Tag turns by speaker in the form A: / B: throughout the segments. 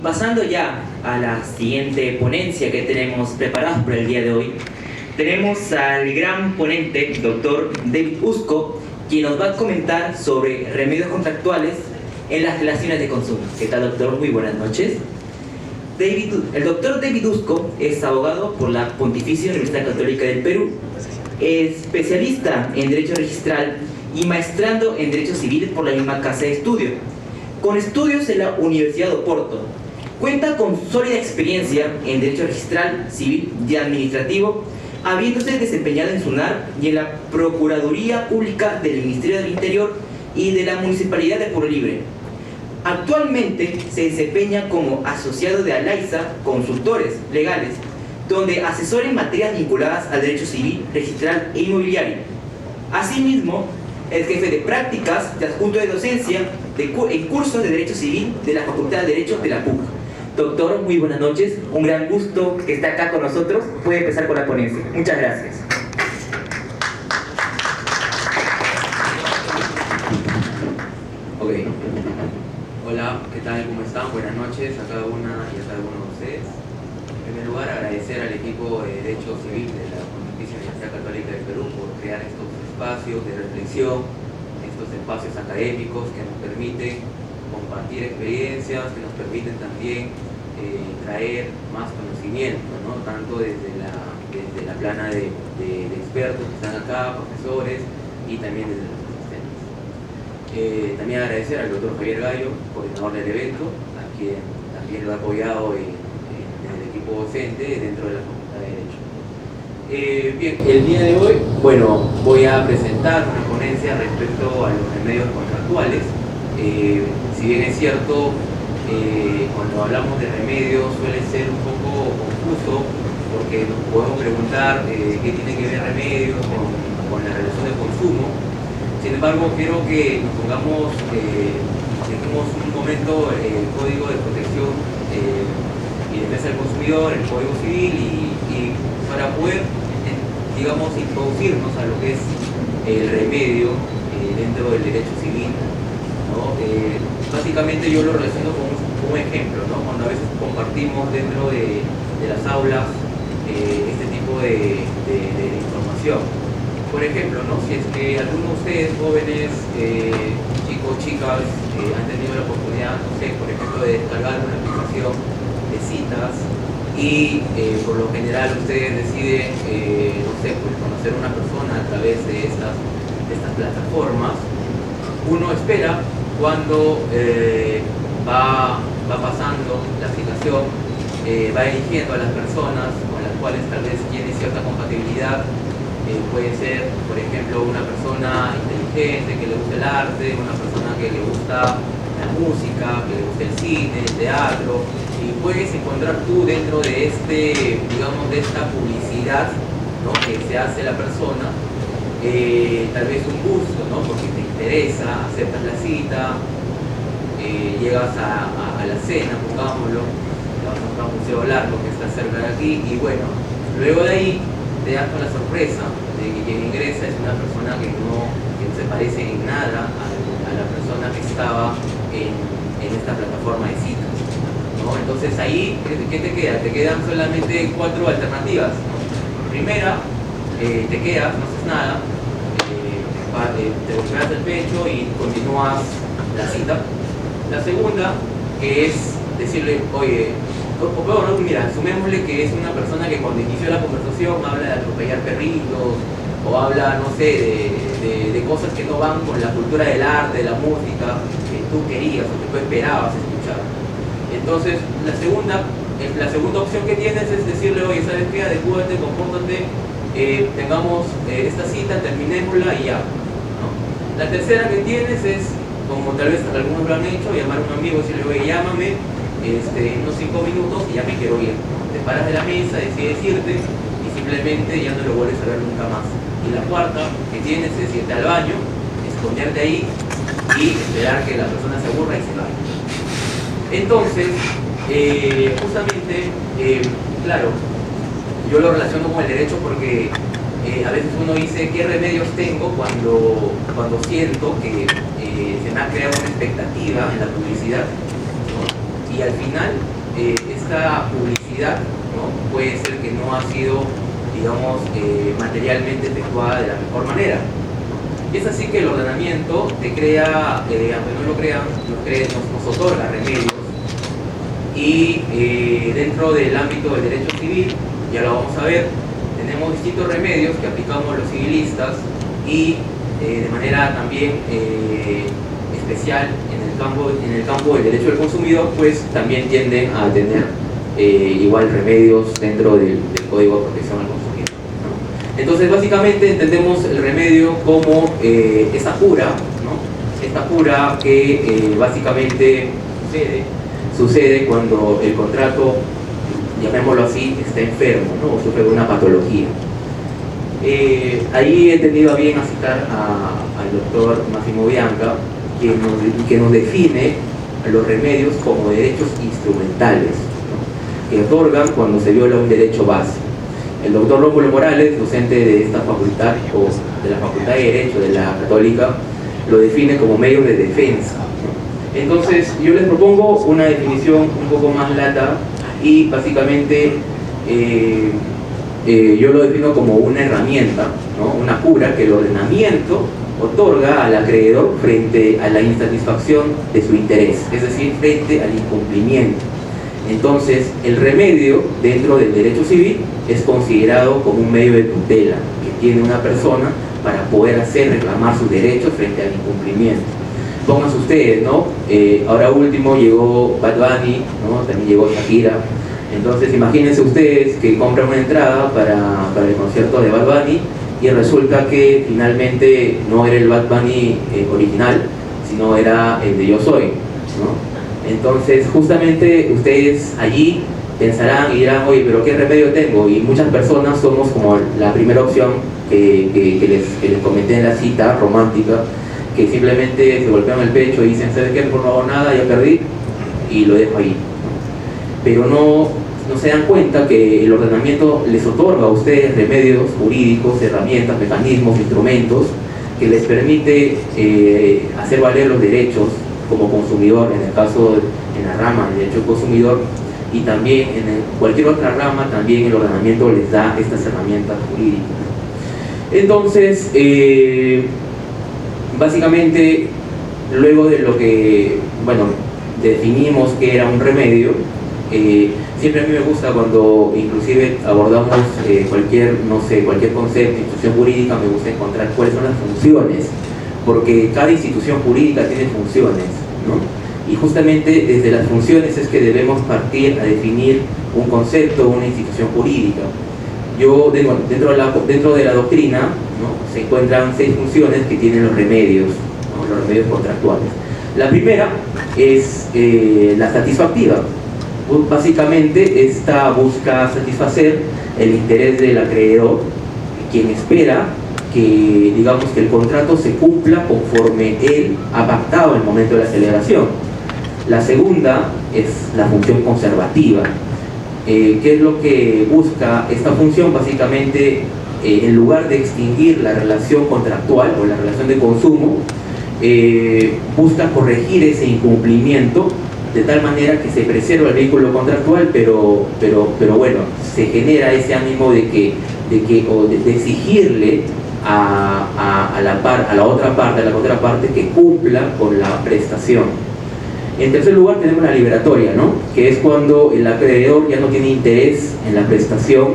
A: Pasando ya a la siguiente ponencia que tenemos preparada para el día de hoy, tenemos al gran ponente, doctor David Usco, quien nos va a comentar sobre remedios contractuales en las relaciones de consumo. ¿Qué tal, doctor? Muy buenas noches. El doctor David Usco es abogado por la Pontificia Universidad Católica del Perú, especialista en Derecho Registral y maestrando en Derecho Civil por la misma casa de estudio, con estudios en la Universidad de Oporto. Cuenta con sólida experiencia en Derecho Registral, Civil y Administrativo, habiéndose desempeñado en SUNAR y en la Procuraduría Pública del Ministerio del Interior y de la Municipalidad de Pueblo Libre. Actualmente se desempeña como asociado de Alaiza Consultores Legales, donde asesora en materias vinculadas al derecho civil, registral e inmobiliario. Asimismo, es jefe de prácticas de adjunto de docencia en cursos de Derecho Civil de la Facultad de Derecho de la PUC. Doctor, muy buenas noches. Un gran gusto que esté acá con nosotros. Puede empezar con la ponencia. Muchas gracias.
B: Ok. Hola, ¿qué tal? ¿Cómo están? Buenas noches a cada una y a cada uno de ustedes. En primer lugar, agradecer al equipo de Derecho Civil de la Pontificia Universidad Católica del Perú por crear estos espacios de reflexión, estos espacios académicos que nos permiten compartir experiencias, que nos permiten también traer más conocimiento, ¿no? Tanto desde la plana de expertos que están acá, profesores, y también desde los asistentes. También agradecer al doctor Javier Gallo, coordinador del evento, a quien también lo ha apoyado en el equipo docente dentro de la Facultad de Derecho. Bien, el día de hoy, bueno, voy a presentar una ponencia respecto a los remedios contractuales. Si bien es cierto, cuando hablamos de remedios suele ser un poco confuso, porque nos podemos preguntar qué tiene que ver remedios con la relación de consumo. Sin embargo, quiero que nos pongamos, dejemos un momento el Código de Protección y Defensa del Consumidor, el Código Civil, y para poder, digamos, introducirnos a lo que es el remedio dentro del derecho civil, ¿no? Básicamente yo lo relaciono con un ejemplo, ¿no? Cuando a veces compartimos dentro de las aulas este tipo de información. Por ejemplo, ¿no? Si es que algunos de ustedes, jóvenes, chicos, chicas, han tenido la oportunidad, no sé, por ejemplo, de descargar una aplicación de citas y por lo general ustedes deciden, no sé, pues conocer a una persona a través de estas plataformas, uno espera cuando va pasando la situación, va eligiendo a las personas con las cuales tal vez tiene cierta compatibilidad. Puede ser, por ejemplo, una persona inteligente que le gusta el arte, una persona que le gusta la música, que le gusta el cine, el teatro, y puedes encontrar tú dentro de digamos, de esta publicidad, ¿no? Que se hace la persona, tal vez un gusto, ¿no? Porque te interesa, aceptas la cita, llegas a la cena, pongámoslo, te vas a un museo largo que está cerca de aquí, y bueno, luego de ahí te das con la sorpresa de que quien ingresa es una persona que no se parece en nada a la persona que estaba en esta plataforma de citas, ¿no? Entonces ahí, ¿qué te queda? Te quedan solamente 4 alternativas, ¿no? Primera, te quedas, no haces nada, te golpeas el pecho y continúas la cita. La segunda, que es decirle, oye, no, mira, sumémosle que es una persona que cuando inició la conversación habla de atropellar perritos o habla, no sé, de cosas que no van con la cultura del arte, de la música que tú querías o que tú esperabas escuchar. Entonces, la segunda opción que tienes es decirle, oye, ¿sabes qué? Adecúate, compórtate, tengamos esta cita, terminémosla y ya, ¿no? La tercera que tienes es, como tal vez algunos lo han hecho, llamar a un amigo y decirle, oye, llámame en unos 5 minutos y ya me quiero ir. Te paras de la mesa, decides irte y simplemente ya no lo vuelves a ver nunca más. Y la cuarta que tienes es irte al baño, esconderte ahí y esperar que la persona se aburra y se vaya. Entonces, justamente, claro, yo lo relaciono con el derecho porque a veces uno dice qué remedios tengo cuando siento que se me ha creado una expectativa en la publicidad, ¿no? y al final esta publicidad, ¿no?, puede ser que no ha sido, digamos, materialmente efectuada de la mejor manera. Y es así que el ordenamiento te crea, aunque no lo crean, nos otorga remedios, y dentro del ámbito del derecho civil, ya lo vamos a ver, tenemos distintos remedios que aplicamos los civilistas y de manera también especial en el campo del derecho del consumidor, pues también tienden a tener igual remedios dentro del Código de Protección al Consumidor, ¿no? Entonces, básicamente entendemos el remedio como esta cura, ¿no? Esta cura que básicamente sucede cuando el contrato, llamémoslo así, está enfermo, ¿no?, o sufre una patología. Ahí he tenido a bien a citar al doctor Máximo Bianca, que nos define los remedios como derechos instrumentales, ¿no?, que otorgan cuando se viola un derecho básico. El doctor Rómulo Morales, docente de esta facultad, o de la Facultad de Derecho de la Católica, lo define como medios de defensa, ¿no? Entonces, yo les propongo una definición un poco más lata, y básicamente yo lo defino como una herramienta, ¿no?, una cura que el ordenamiento otorga al acreedor frente a la insatisfacción de su interés, es decir, frente al incumplimiento. Entonces, el remedio dentro del derecho civil es considerado como un medio de tutela que tiene una persona para poder hacer reclamar sus derechos frente al incumplimiento. Pónganse ustedes, ¿no? Ahora último llegó Bad Bunny, ¿no?, también llegó Shakira. Entonces, imagínense ustedes que compran una entrada para el concierto de Bad Bunny y resulta que finalmente no era el Bad Bunny original, sino era el de Yo Soy, ¿no? Entonces, justamente ustedes allí pensarán y dirán, oye, pero ¿qué remedio tengo? Y muchas personas somos como la primera opción que les comenté en la cita romántica, que simplemente se golpean el pecho y dicen, ¿sabes qué? Mejor no hago nada, ya perdí, y lo dejo ahí, ¿no? Pero no se dan cuenta que el ordenamiento les otorga a ustedes remedios jurídicos, herramientas, mecanismos, instrumentos que les permite hacer valer los derechos como consumidor, en el caso, en la rama del derecho del consumidor, y también en cualquier otra rama, también el ordenamiento les da estas herramientas jurídicas. Entonces, básicamente, luego de lo que, bueno, definimos que era un remedio, siempre a mí me gusta cuando inclusive abordamos cualquier concepto, institución jurídica, me gusta encontrar cuáles son las funciones, porque cada institución jurídica tiene funciones, ¿no? Y justamente desde las funciones es que debemos partir a definir un concepto, una institución jurídica. Dentro de la doctrina, ¿no?, se encuentran 6 funciones que tienen los remedios, ¿no?, los remedios contractuales. La primera es la satisfactiva. Básicamente, esta busca satisfacer el interés del acreedor, quien espera que, digamos, que el contrato se cumpla conforme él ha pactado en el momento de la celebración. La segunda es la función conservativa. ¿Qué es lo que busca esta función? Básicamente, en lugar de extinguir la relación contractual o la relación de consumo, busca corregir ese incumplimiento de tal manera que se preserva el vínculo contractual, pero bueno, se genera ese ánimo de exigirle a la otra parte, a la contraparte, que cumpla con la prestación. En tercer lugar tenemos la liberatoria, ¿no?, que es cuando el acreedor ya no tiene interés en la prestación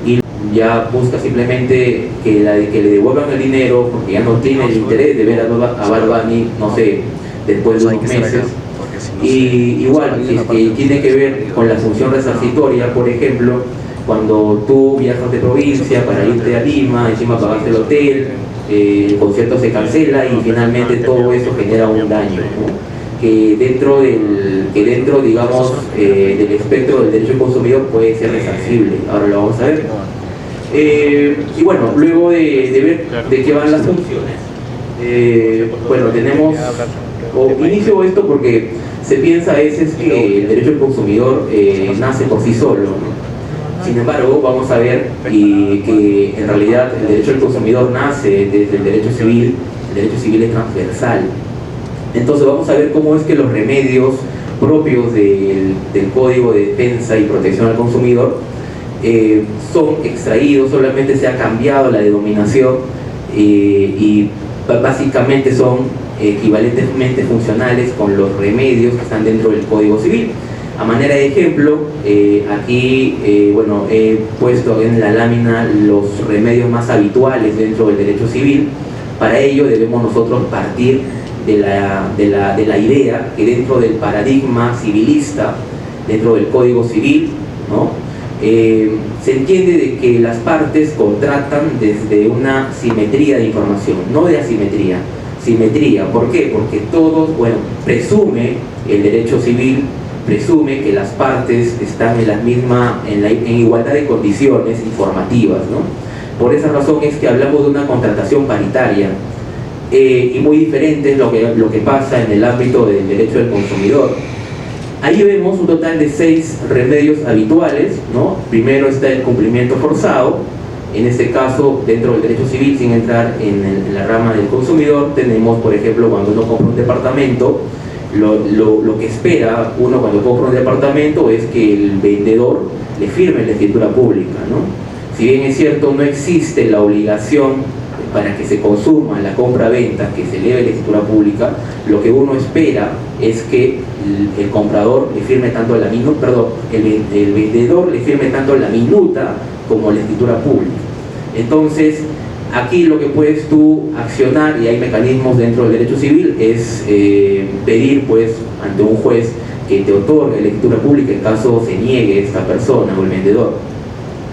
B: y ya busca simplemente que le devuelvan el dinero, porque ya no tiene el interés de ver a Bad Bunny, no sé, después de unos meses. Y igual, que tiene que ver con la función resarcitoria, por ejemplo, cuando tú viajas de provincia para irte a Lima, encima pagaste el hotel, el concierto se cancela y finalmente todo eso genera un daño, ¿no?, que dentro, digamos, del espectro del derecho del consumidor puede ser resarcible. Ahora lo vamos a ver. Y bueno, luego de ver de qué van las funciones, bueno, tenemos, inicio esto porque se piensa a veces que el derecho del consumidor nace por sí solo, ¿no? Sin embargo, vamos a ver que en realidad el derecho del consumidor nace desde el derecho civil. El derecho civil es transversal. Entonces vamos a ver cómo es que los remedios propios del Código de Defensa y Protección al Consumidor son extraídos, solamente se ha cambiado la denominación y básicamente son equivalentemente funcionales con los remedios que están dentro del Código Civil. A manera de ejemplo, aquí bueno, he puesto en la lámina los remedios más habituales dentro del derecho civil. Para ello debemos nosotros partir de la idea que dentro del paradigma civilista, dentro del Código Civil, ¿no? Se entiende de que las partes contratan desde una simetría de información, no de asimetría, simetría. ¿Por qué? Porque todos, bueno, presume el derecho civil, presume que las partes están en igualdad de condiciones informativas, ¿no? Por esa razón es que hablamos de una contratación paritaria y muy diferente es lo que pasa en el ámbito del derecho del consumidor. Ahí vemos un total de 6 remedios habituales, ¿no? Primero está el cumplimiento forzado. En este caso, dentro del derecho civil, sin entrar en la rama del consumidor, tenemos, por ejemplo, cuando uno compra un departamento, lo que espera uno cuando compra un departamento es que el vendedor le firme la escritura pública, ¿no? Si bien es cierto, no existe la obligación para que se consuma la compra-venta, que se eleve la escritura pública, lo que uno espera es que el comprador le firme tanto la minuta, perdón, el vendedor le firme tanto la minuta como la escritura pública. Entonces, aquí lo que puedes tú accionar, y hay mecanismos dentro del derecho civil, es pedir pues ante un juez que te otorgue la escritura pública en caso se niegue esta persona o el vendedor.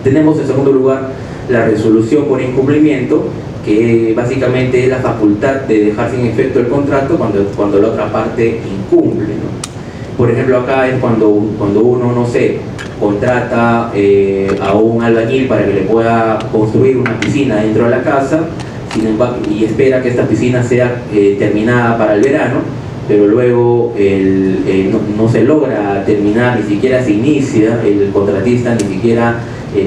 B: Tenemos en segundo lugar la resolución por incumplimiento, que básicamente es la facultad de dejar sin efecto el contrato cuando la otra parte incumple, ¿no? Por ejemplo, acá es cuando uno, no sé, contrata a un albañil para que le pueda construir una piscina dentro de la casa, sin embargo, y espera que esta piscina sea terminada para el verano, pero luego no se logra terminar, ni siquiera se inicia, el contratista ni siquiera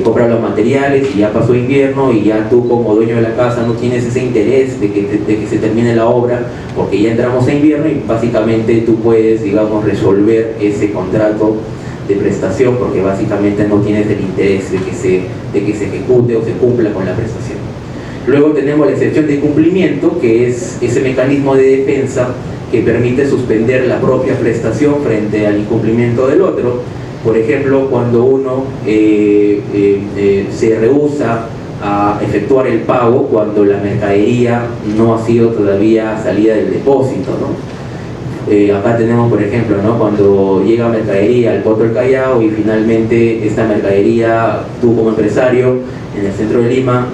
B: compra los materiales y ya pasó invierno y ya tú como dueño de la casa no tienes ese interés de que se termine la obra porque ya entramos a invierno y básicamente tú puedes, digamos, resolver ese contrato de prestación porque básicamente no tienes el interés de que se ejecute o se cumpla con la prestación. Luego tenemos la excepción de incumplimiento, que es ese mecanismo de defensa que permite suspender la propia prestación frente al incumplimiento del otro. Por ejemplo, cuando uno se rehúsa a efectuar el pago cuando la mercadería no ha sido todavía salida del depósito, ¿no? Acá tenemos, por ejemplo, ¿no? Cuando llega mercadería al Puerto del Callao y finalmente esta mercadería, tú como empresario en el centro de Lima,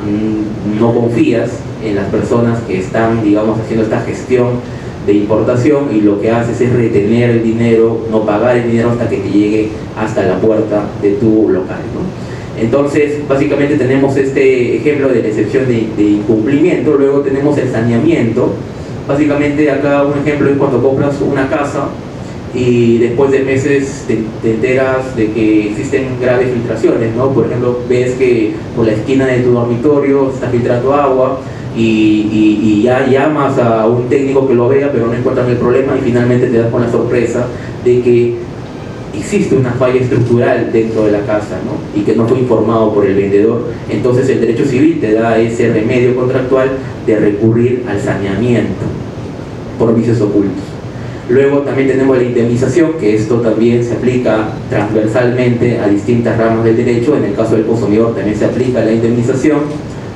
B: no confías en las personas que están, digamos, haciendo esta gestión de importación y lo que haces es retener el dinero, no pagar el dinero hasta que te llegue hasta la puerta de tu local, ¿no? Entonces, básicamente tenemos este ejemplo de la excepción de incumplimiento. Luego tenemos el saneamiento. Básicamente acá un ejemplo es cuando compras una casa y después de meses te enteras de que existen graves filtraciones, ¿no? Por ejemplo, ves que por la esquina de tu dormitorio está filtrando agua y ya llamas a un técnico que lo vea, pero no encuentran el problema y finalmente te das con la sorpresa de que existe una falla estructural dentro de la casa, ¿no? Y que no fue informado por el vendedor. Entonces el derecho civil te da ese remedio contractual de recurrir al saneamiento por vicios ocultos. Luego también tenemos la indemnización, que esto también se aplica transversalmente a distintas ramas del derecho. En el caso del consumidor también se aplica la indemnización.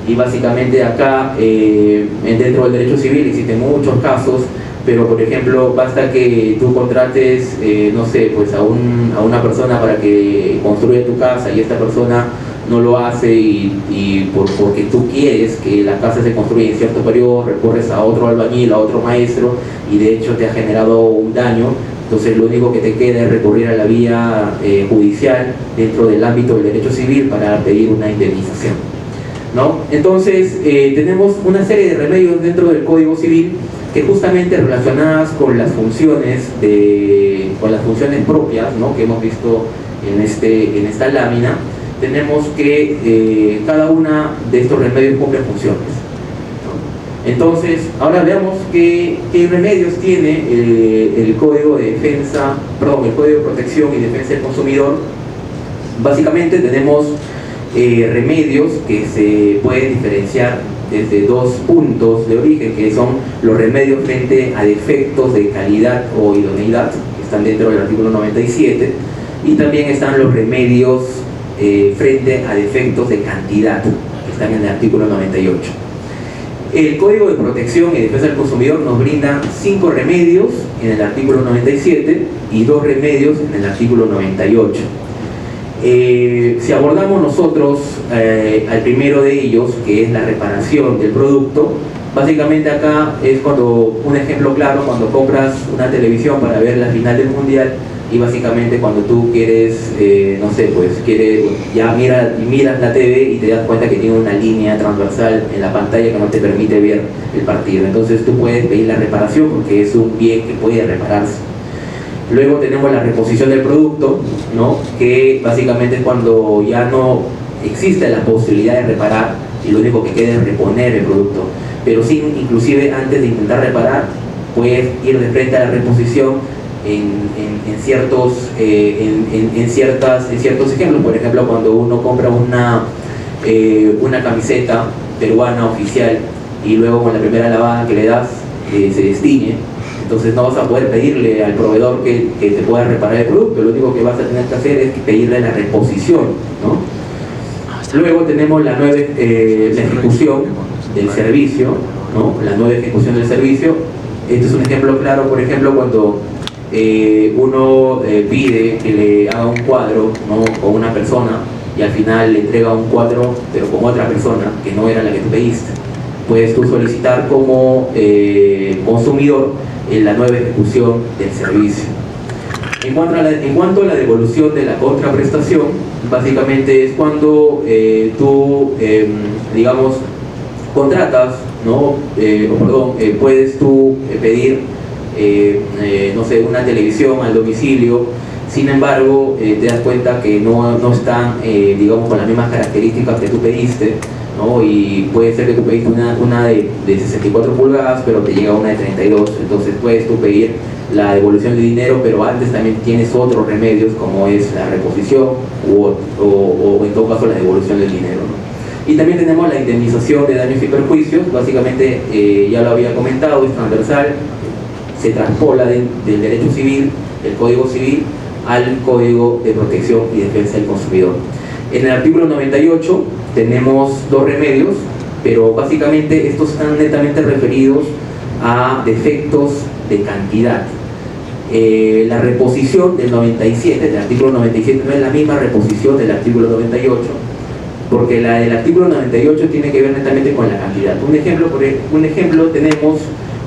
B: Y básicamente acá, dentro del derecho civil existen muchos casos, pero por ejemplo, basta que tú contrates, no sé, pues a una persona para que construya tu casa y esta persona no lo hace y porque tú quieres que la casa se construya en cierto periodo, recurres a otro albañil, a otro maestro y de hecho te ha generado un daño. Entonces lo único que te queda es recurrir a la vía judicial dentro del ámbito del derecho civil para pedir una indemnización, ¿no? Entonces tenemos una serie de remedios dentro del Código Civil que justamente relacionadas con las funciones propias, ¿no? Que hemos visto en esta lámina, tenemos que cada una de estos remedios cumple funciones, ¿no? Entonces, ahora veamos qué remedios tiene el Código de Defensa, perdón, el Código de Protección y Defensa del Consumidor. Básicamente tenemos remedios que se pueden diferenciar desde dos puntos de origen, que son los remedios frente a defectos de calidad o idoneidad, que están dentro del artículo 97, y también están los remedios frente a defectos de cantidad, que están en el artículo 98. El Código de Protección y Defensa del Consumidor nos brinda 5 remedios en el artículo 97 y 2 remedios en el artículo 98. Si abordamos nosotros al primero de ellos, que es la reparación del producto, básicamente acá es cuando, un ejemplo claro, cuando compras una televisión para ver la final del mundial, y básicamente cuando tú quieres, no sé, pues ya miras la TV y te das cuenta que tiene una línea transversal en la pantalla que no te permite ver el partido. Entonces tú puedes pedir la reparación porque es un bien que puede repararse. Luego tenemos la reposición del producto, ¿no? Que básicamente es cuando ya no existe la posibilidad de reparar y lo único que queda es reponer el producto. Pero sí, inclusive antes de intentar reparar, puedes ir de frente a la reposición en ciertos ejemplos. Por ejemplo, cuando uno compra una camiseta peruana oficial y luego con la primera lavada que le das se destiñe, entonces no vas a poder pedirle al proveedor que te pueda reparar el producto. Lo único que vas a tener que hacer es pedirle la reposición, ¿no? Luego tenemos la nueva la ejecución del servicio, ¿no? La nueva ejecución del servicio. Este es un ejemplo claro, por ejemplo, cuando uno pide que le haga un cuadro, ¿no? Con una persona y al final le entrega un cuadro pero con otra persona que no era la que tú pediste. Puedes tú solicitar como consumidor la nueva ejecución del servicio. En cuanto a la devolución de la contraprestación, básicamente es cuando tú, digamos, contratas, ¿no? Puedes tú pedir, no sé, una televisión al domicilio. Sin embargo, te das cuenta que no están, digamos, con las mismas características que tú pediste, ¿no? Y puede ser que tú pediste una de 64 pulgadas, pero te llega una de 32, entonces puedes tú pedir la devolución de dinero, pero antes también tienes otros remedios, como es la reposición o en todo caso la devolución del dinero, ¿no? Y también tenemos la indemnización de daños y perjuicios. Básicamente, ya lo había comentado, es transversal, se traspola del derecho civil, del Código Civil, al Código de Protección y Defensa del Consumidor. En el artículo 98 tenemos 2 remedios, pero básicamente estos están netamente referidos a defectos de cantidad. La reposición del 97, del artículo 97, no es la misma reposición del artículo 98, porque la del artículo 98 tiene que ver netamente con la cantidad. Un ejemplo tenemos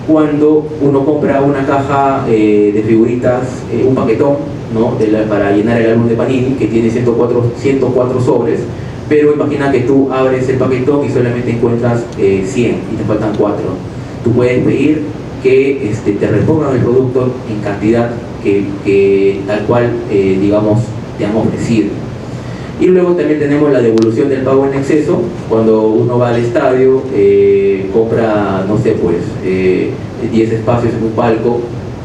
B: cuando uno compra una caja de figuritas, un paquetón, ¿no? Para llenar el álbum de Panini, que tiene 104 sobres, pero imagina que tú abres el paquetón y solamente encuentras 100 y te faltan 4. Tú puedes pedir que te repongan el producto en cantidad que tal cual, digamos, te han ofrecido. Y luego también tenemos la devolución del pago en exceso, cuando uno va al estadio, compra, no sé, pues 10 espacios en un palco,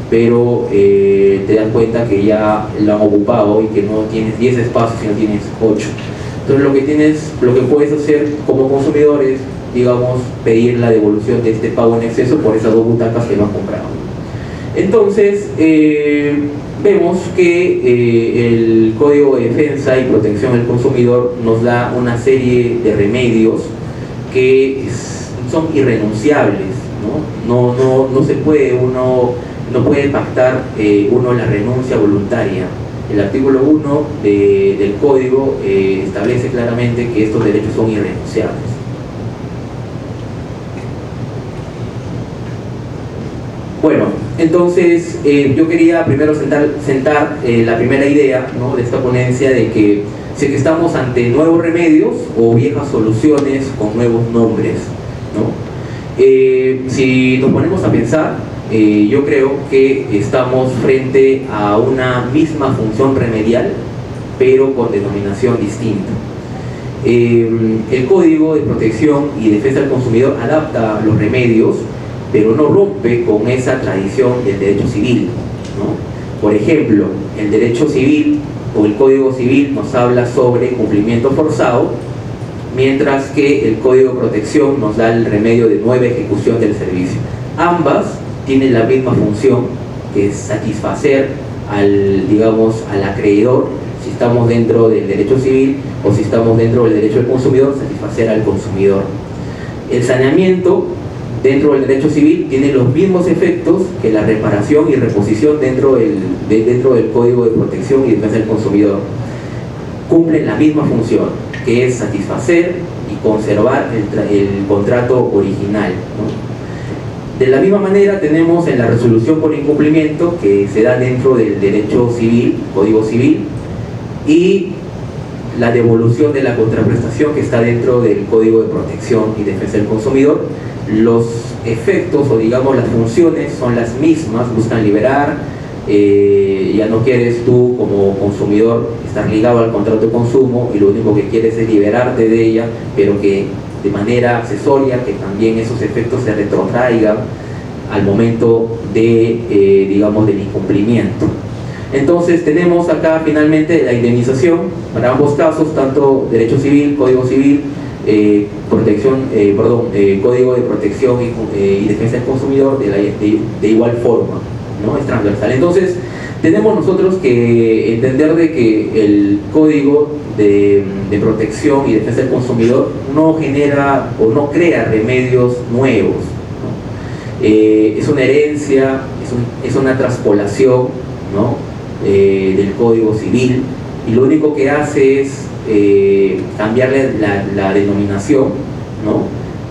B: pero te das cuenta que ya lo han ocupado y que no tienes 10 espacios, sino tienes 8. Entonces lo que puedes hacer como consumidor es, digamos, pedir la devolución de este pago en exceso por esas 2 butacas que no has comprado. Entonces, vemos que el Código de Defensa y Protección del Consumidor nos da una serie de remedios que son irrenunciables, ¿no? No se puede, uno no puede pactar la renuncia voluntaria. El artículo 1 del Código establece claramente que estos derechos son irrenunciables. Bueno, entonces yo quería primero sentar la primera idea, ¿no? De esta ponencia, de que si es que estamos ante nuevos remedios o viejas soluciones con nuevos nombres, ¿no? Si nos ponemos a pensar, yo creo que estamos frente a una misma función remedial, pero con denominación distinta. El Código de Protección y Defensa del Consumidor adapta los remedios, pero no rompe con esa tradición del derecho civil, ¿no? Por ejemplo, el derecho civil o el Código Civil nos habla sobre cumplimiento forzado, mientras que el Código de Protección nos da el remedio de nueva ejecución del servicio. Ambas tienen la misma función, que es satisfacer al acreedor, si estamos dentro del derecho civil o si estamos dentro del derecho del consumidor, satisfacer al consumidor. El saneamiento dentro del derecho civil tiene los mismos efectos que la reparación y reposición dentro del Código de Protección y Defensa del Consumidor. Cumplen la misma función, que es satisfacer y conservar el contrato original, ¿no? De la misma manera tenemos en la resolución por incumplimiento, que se da dentro del derecho civil, Código Civil, y la devolución de la contraprestación, que está dentro del Código de Protección y Defensa del Consumidor. Los efectos o digamos las funciones son las mismas, buscan liberar, ya no quieres tú como consumidor estar ligado al contrato de consumo y lo único que quieres es liberarte de ella, pero que de manera accesoria, que también esos efectos se retrotraigan al momento de, digamos, del incumplimiento. Entonces tenemos acá finalmente la indemnización para ambos casos, tanto derecho civil, Código Civil, Código de Protección y Defensa del Consumidor de igual forma, ¿no? Es transversal. Entonces tenemos nosotros que entender de que el Código de Protección y Defensa del Consumidor no genera o no crea remedios nuevos, ¿no? Es una herencia, es una traspolación, ¿no? Del Código Civil, y lo único que hace es cambiarle la denominación, ¿no?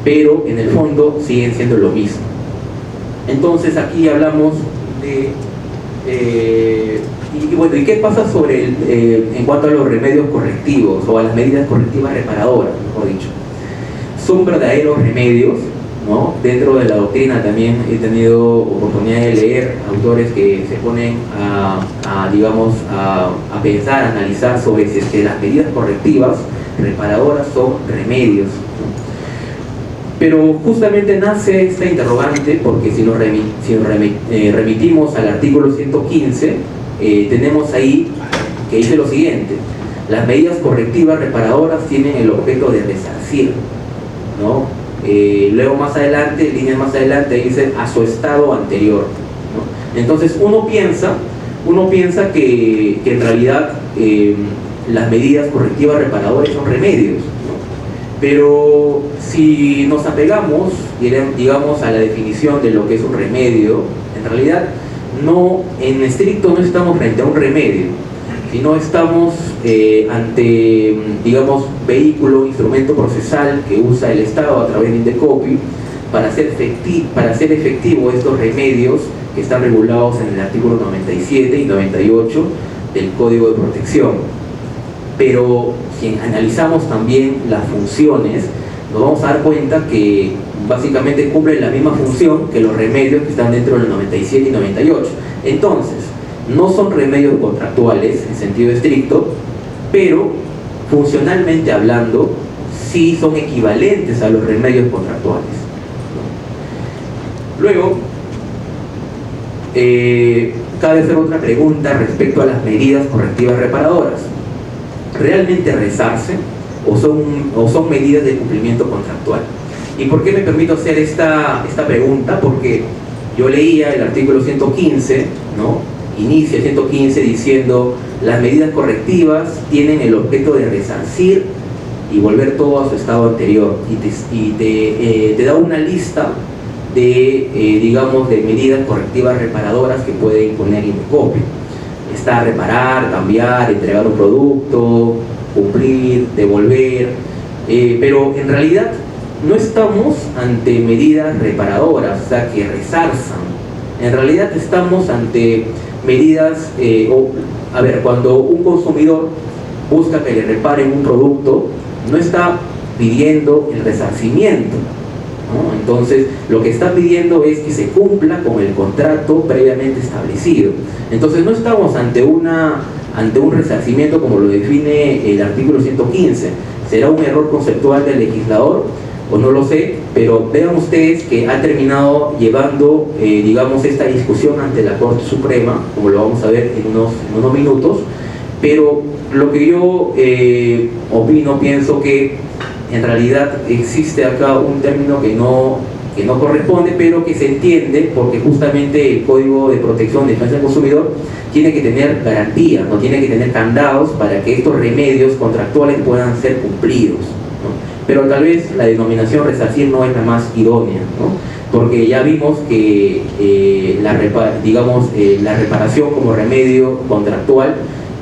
B: Pero en el fondo siguen siendo lo mismo. Entonces aquí hablamos de ¿y qué pasa sobre en cuanto a los remedios correctivos o a las medidas correctivas reparadoras, mejor dicho? Son verdaderos remedios, ¿no? Dentro de la doctrina también he tenido oportunidad de leer autores que se ponen digamos, a pensar, a analizar sobre si es que las medidas correctivas reparadoras son remedios, ¿no? Pero justamente nace esta interrogante porque si nos remitimos al artículo 115, tenemos ahí que dice lo siguiente: las medidas correctivas reparadoras tienen el objeto de resarcir, ¿no? Luego más adelante, líneas más adelante, dice a su estado anterior, ¿no? Entonces uno piensa que en realidad las medidas correctivas reparadoras son remedios, ¿no? Pero si nos apegamos, digamos, a la definición de lo que es un remedio, en realidad no, en estricto no estamos frente a un remedio, sino estamos ante, digamos, vehículo, instrumento procesal que usa el Estado a través de Indecopi para hacer efectivo estos remedios que están regulados en el artículo 97 y 98 del Código de Protección. Pero si analizamos también las funciones, nos vamos a dar cuenta que básicamente cumplen la misma función que los remedios que están dentro del 97 y 98. Entonces, no son remedios contractuales en sentido estricto, pero funcionalmente hablando, sí son equivalentes a los remedios contractuales. Luego, cabe hacer otra pregunta respecto a las medidas correctivas reparadoras. ¿Realmente resarcen o son medidas de cumplimiento contractual? ¿Y por qué me permito hacer esta pregunta? Porque yo leía el artículo 115, ¿no? Inicia el 115 diciendo: las medidas correctivas tienen el objeto de resarcir y volver todo a su estado anterior, y te da una lista de, digamos, de medidas correctivas reparadoras que puede imponer Indecopi. Está reparar, cambiar, entregar un producto, cumplir, devolver, pero en realidad no estamos ante medidas reparadoras, o sea, que resarzan. En realidad estamos ante medidas, cuando un consumidor busca que le reparen un producto, no está pidiendo el resarcimiento, ¿no? Entonces, lo que está pidiendo es que se cumpla con el contrato previamente establecido. Entonces, no estamos ante un resarcimiento como lo define el artículo 115,
C: ¿Será un error conceptual del legislador? O no lo sé, pero vean ustedes que ha terminado llevando, digamos, esta discusión ante la Corte Suprema, como lo vamos a ver en unos minutos, pero lo que yo opino, pienso que en realidad existe acá un término que no corresponde, pero que se entiende porque justamente el Código de Protección de Defensa del Consumidor tiene que tener garantías, no tiene que tener candados para que estos remedios contractuales puedan ser cumplidos, ¿no? Pero tal vez la denominación resarcir no es la más idónea, ¿no? Porque ya vimos que la reparación como remedio contractual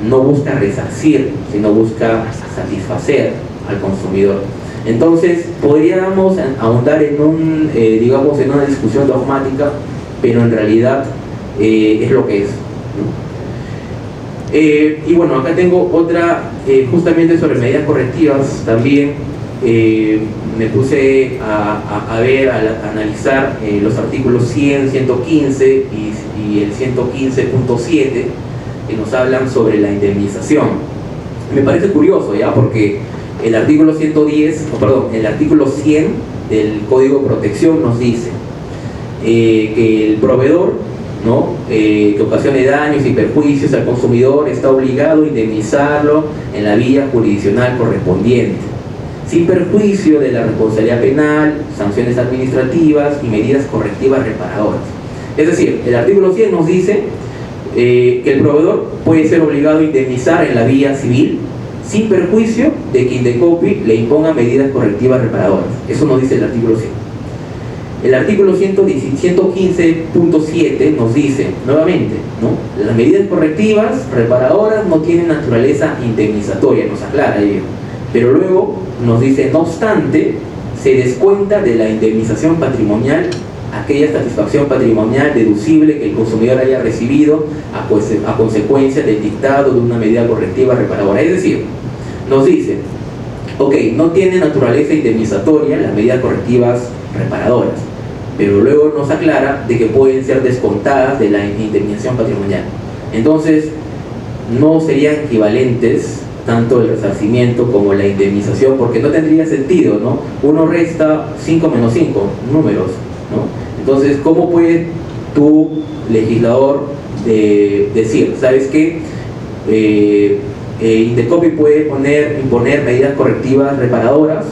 C: no busca resarcir, sino busca satisfacer al consumidor. Entonces, podríamos ahondar en digamos, en una discusión dogmática, pero en realidad es lo que es, ¿no? Y bueno, acá tengo otra, justamente sobre medidas correctivas también. Me puse a ver, a analizar los artículos 100, 115 y el 115.7 que nos hablan sobre la indemnización. Me parece curioso, ¿ya? Porque el artículo 100 del Código de Protección nos dice que el proveedor, ¿no? Que ocasione daños y perjuicios al consumidor está obligado a indemnizarlo en la vía jurisdiccional correspondiente, sin perjuicio de la responsabilidad penal, sanciones administrativas y medidas correctivas reparadoras. Es decir, el artículo 100 nos dice que el proveedor puede ser obligado a indemnizar en la vía civil sin perjuicio de que Indecopi le imponga medidas correctivas reparadoras. Eso nos dice el artículo 100. El artículo 115.7 nos dice, nuevamente, ¿no? Las medidas correctivas reparadoras no tienen naturaleza indemnizatoria, nos aclara ello. Pero luego nos dice, no obstante, se descuenta de la indemnización patrimonial aquella satisfacción patrimonial deducible que el consumidor haya recibido a consecuencia del dictado de una medida correctiva reparadora. Es decir, nos dice, ok, no tiene naturaleza indemnizatoria las medidas correctivas reparadoras, pero luego nos aclara de que pueden ser descontadas de la indemnización patrimonial. Entonces, no serían equivalentes tanto el resarcimiento como la indemnización, porque no tendría sentido, ¿no? Uno resta 5 menos 5, números, ¿no? Entonces, ¿cómo puedes tú, legislador, decir, ¿sabes qué? Indecopi puede imponer medidas correctivas reparadoras,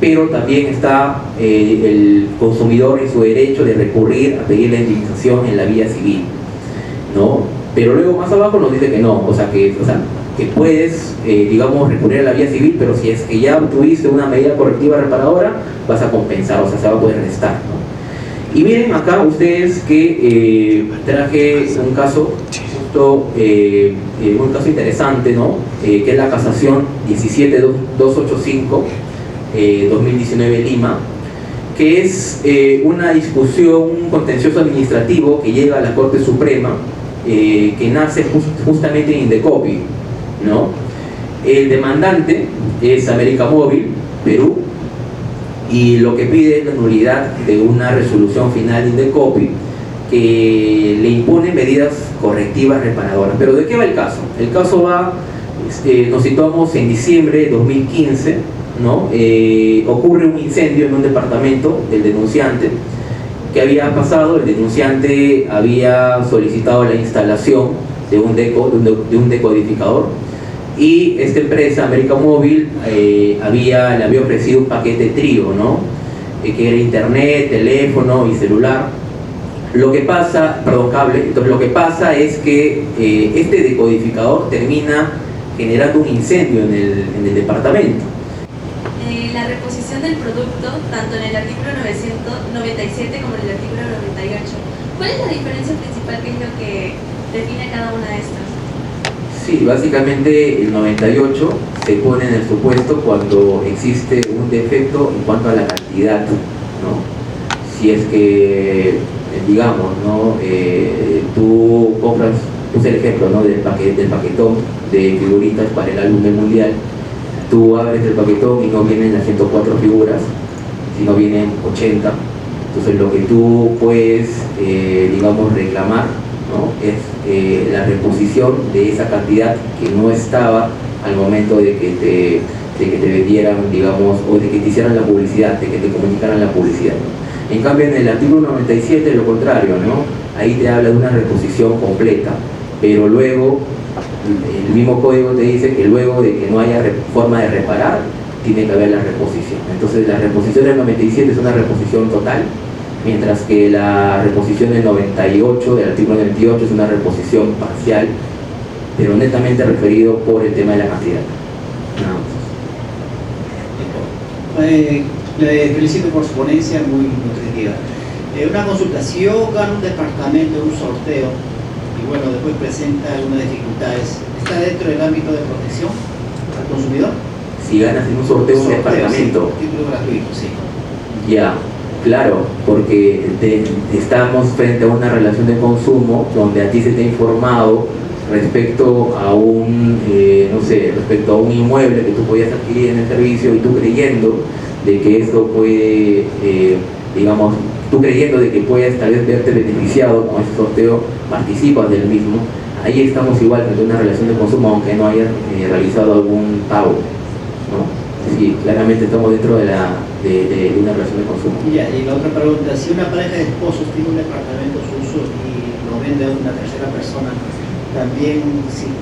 C: pero también está el consumidor en su derecho de recurrir a pedir la indemnización en la vía civil, ¿no? Pero luego más abajo nos dice que no, que puedes, digamos, recurrir a la vía civil, pero si es que ya obtuviste una medida correctiva reparadora, vas a compensar, se va a poder restar, ¿no? Y miren acá ustedes que traje un caso, un caso interesante, ¿no? Que es la casación 17285 2019 Lima, que es una discusión, un contencioso administrativo que llega a la Corte Suprema, que nace justamente en Indecopi, ¿no? El demandante es América Móvil, Perú, y lo que pide es la nulidad de una resolución final de Indecopi que le impone medidas correctivas reparadoras. Pero ¿de qué va el caso? El caso va, nos situamos en diciembre de 2015, ¿no? Ocurre un incendio en un departamento del denunciante. ¿Qué había pasado? El denunciante había solicitado la instalación de un decodificador, y esta empresa, América Móvil, le había ofrecido un paquete trío, ¿no? Que era internet, teléfono y celular. Lo que pasa, cable. Entonces, lo que pasa es que este decodificador termina generando un incendio en el departamento.
D: La reposición del producto, tanto en el artículo 997 como en el artículo 98. ¿Cuál es la diferencia principal? ¿Qué es lo que define cada una de estas?
C: Sí, básicamente el 98 se pone en el supuesto cuando existe un defecto en cuanto a la cantidad, ¿no? Si es que, digamos, ¿no? Tú compras, puse el ejemplo, ¿no? del paquetón de figuritas para el álbum del mundial. Tú abres el paquetón y no vienen las 104 figuras, sino vienen 80. Entonces lo que tú puedes, digamos, reclamar, ¿no? Es la reposición de esa cantidad que no estaba al momento de que de que te vendieran, digamos, o de que te hicieran la publicidad, de que te comunicaran la publicidad, ¿no? En cambio, en el artículo 97, lo contrario, ¿no? Ahí te habla de una reposición completa, pero luego el mismo código te dice que luego de que no haya forma de reparar, tiene que haber la reposición. Entonces la reposición del 97 es una reposición total, mientras que la reposición del 98, del artículo 98, es una reposición parcial, pero netamente referido por el tema de la cantidad. Nada más.
E: Le felicito por su ponencia muy nutritiva. Una consulta, si yo gano un departamento en un sorteo y bueno, después presenta algunas dificultades, ¿está dentro del ámbito de protección al consumidor?
C: Si ganas en un sorteo un departamento,
E: sí, título gratuito, sí.
C: ya, claro, porque estamos frente a una relación de consumo donde a ti se te ha informado respecto a un, no sé, respecto a un inmueble que tú podías adquirir en el servicio, y tú creyendo de que esto puede, digamos, tú creyendo de que puedes tal vez verte beneficiado con ese sorteo, participas del mismo. Ahí estamos igual frente a una relación de consumo, aunque no hayas realizado algún pago, ¿no? Sí, claramente estamos dentro de una relación de consumo.
E: Ya, y la otra pregunta, si una pareja de esposos tiene un departamento su uso y lo vende a una tercera persona, también si si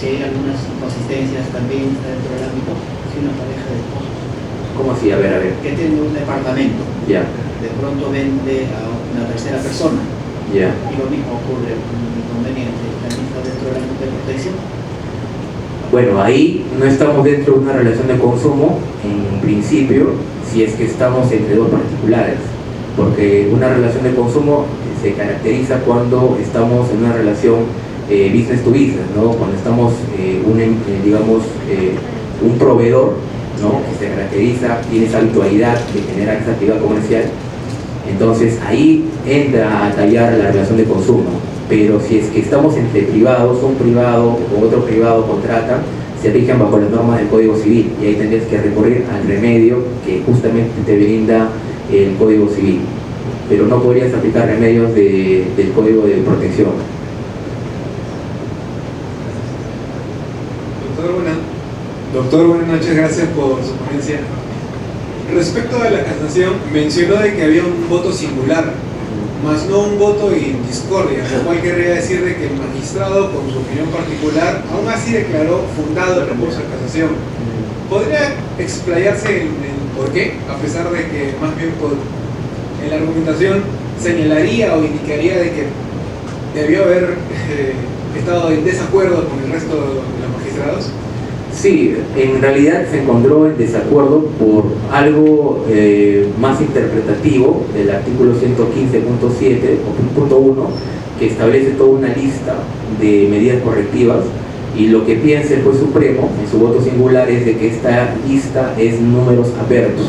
E: hay algunas inconsistencias, también está dentro del ámbito, si una pareja de esposos
C: ¿Cómo así? A ver.
E: que tiene un departamento,
C: Ya,
E: de pronto vende a una tercera persona,
C: ya.
E: y lo mismo ocurre, un inconveniente, también está dentro del ámbito de protección.
C: Bueno, ahí no estamos dentro de una relación de consumo, en principio, si es que estamos entre dos particulares, porque una relación de consumo se caracteriza cuando estamos en una relación business to business, ¿no? Cuando estamos, un proveedor, ¿no? Que se caracteriza, tiene esa habitualidad de generar esa actividad comercial, entonces ahí entra a tallar la relación de consumo. Pero si es que estamos entre privados, un privado o otro privado contratan, se rigen bajo las normas del Código Civil, y ahí tendrías que recurrir al remedio que justamente te brinda el Código Civil, pero no podrías aplicar remedios del Código de Protección.
F: Doctor, buenas noches, gracias por su ponencia. Respecto a la casación, mencionó de que había un voto singular, más no un voto en discordia, lo cual querría decir de que el magistrado, con su opinión particular, aún así declaró fundado el recurso de casación. ¿Podría explayarse en por qué? A pesar de que más bien en la argumentación señalaría o indicaría de que debió haber estado en desacuerdo con el resto de los magistrados.
C: Sí, en realidad se encontró en desacuerdo por algo más interpretativo del artículo 115.7 o punto 1, que establece toda una lista de medidas correctivas, y lo que piensa el juez supremo en su voto singular es de que esta lista es números apertos,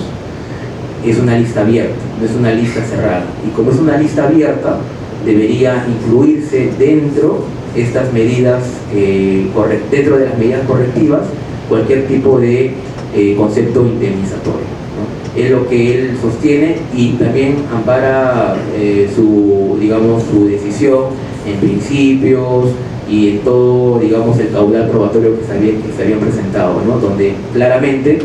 C: es una lista abierta, no es una lista cerrada, y como es una lista abierta, debería incluirse dentro estas medidas, dentro de las medidas correctivas, cualquier tipo de concepto indemnizatorio, ¿no? Es lo que él sostiene, y también ampara su decisión en principios y en todo, digamos, el caudal probatorio que se habían presentado, ¿no? Donde claramente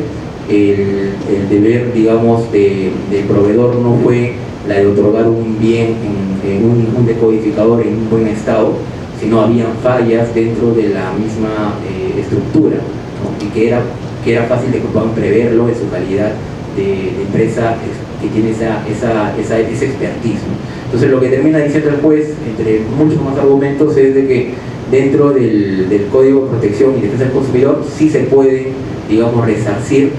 C: el deber, digamos, del proveedor no fue la de otorgar un bien en un decodificador en un buen estado, sino habían fallas dentro de la misma estructura, ¿no? Y que era fácil de que puedan preverlo en su calidad de empresa que tiene ese expertise, ¿no? Entonces lo que termina diciendo el juez, entre muchos más argumentos, es de que dentro del Código de Protección y Defensa del Consumidor sí se puede, digamos, resarcir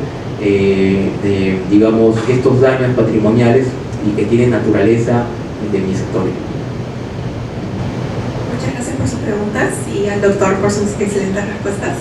C: digamos, estos daños patrimoniales y que tienen naturaleza indemnizatoria.
G: Muchas gracias por sus preguntas y al doctor por sus excelentes respuestas.